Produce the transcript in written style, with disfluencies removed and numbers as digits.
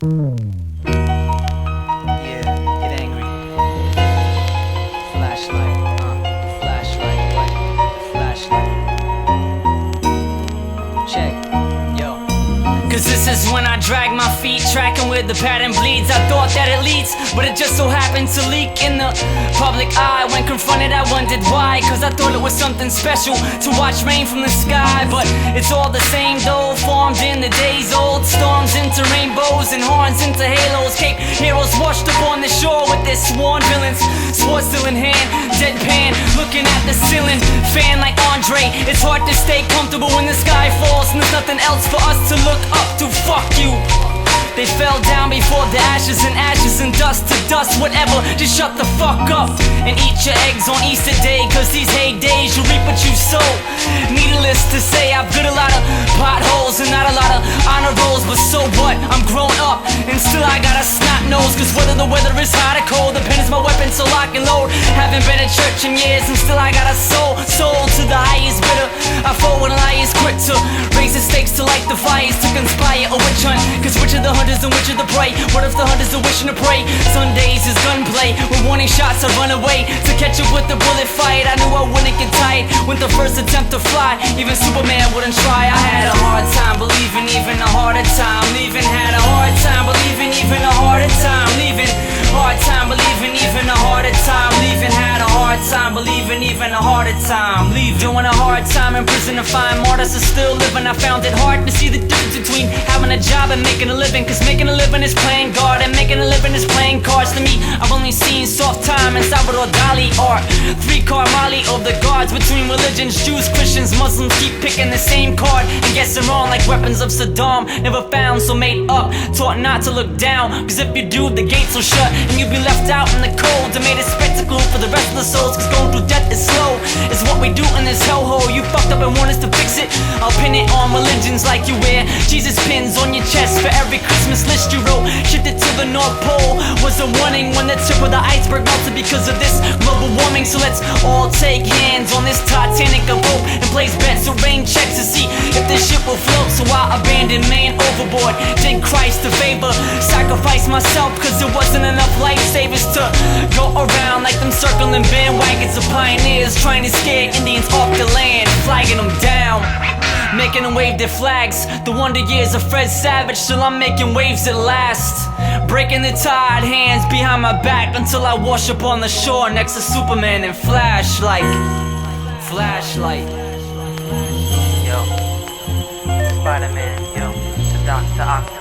Yeah, get angry. Flashlight, flashlight, what? Flashlight. Check, yo. Cause this is when I drag my feet, tracking where the pattern bleeds. I thought that it leads, but it just so happened to leak in the public eye. When confronted I wondered why, cause I thought it was something special to watch rain from the sky. But it's all the same though, formed in the days old. Storms into rainbows and horns into halos. Cape heroes washed up on the shore with their sworn villains. Sword still in hand, deadpan, looking at the ceiling. Fan like Andre, it's hard to stay comfortable when the sky falls and there's nothing else for us to look up to. Fuck you. They fell down before the ashes and dust to dust, whatever, just shut the fuck up and eat your eggs on Easter Day, cause these heydays you reap what you sow. Needless to say, I've got a lot of potholes and not a lot of honor rolls, but so what, I'm grown up and still I got a snot nose, cause whether the weather is hot or cold, the pen is my weapon, so lock and load. Haven't been at church in years and still I got a soul to the highest bidder. I fall when liars quit to raise the stakes, to light the fires, to conspire a witch hunt, cause which of the hunters and which of the prey? What if the hunters are wishing to prey? Sundays is gunplay, with warning shots I run away to catch up with the bullet fight. I knew I wouldn't get tired with the first attempt to fly, even Superman wouldn't try. I had a hard time believing, even a harder time leaving. Had a hard time believing, even a harder time leaving. Hard time believing, even a harder time leaving. Had a hard time believing, even a harder time leaving. Doing a hard time in prison to find martyrs are still living. I found it hard to see the difference between having a job and making a living, cause making a living is playing God and making a living is playing cards. To me, I've only seen soft time and Salvador Dali art. 3-card Molly of the gods between religions. Jews, Christians, Muslims keep picking the same card and guessing wrong like weapons of Saddam. Never found, so made up, taught not to look down, cause if you do the gates will shut and you'll be left out in the cold. I made a spectacle for the rest of the souls, cause going through death is slow. It's what we do in this hellhole. You fucked up and want us to fix it, I'll pin it on religions like you wear Jesus pins on your chest for every Christmas list you wrote. Shipped it to the North Pole was a warning when the tip of the iceberg melted because of this global warming. So let's all take hands on this Titanic of hope and place bets or rain checks to see if this ship will float. So I abandoned man overboard, did Christ a favor, sacrificed myself cause there wasn't enough lifesavers to go around like them circling bandwagons of pioneers trying to scare Indians off the land, flagging them down, making them wave their flags. The wonder years of Fred Savage, till I'm making waves at last, breaking the tired hands behind my back until I wash up on the shore next to Superman and flashlight. Yo, Spider-Man, yo, the Dr. Octopus.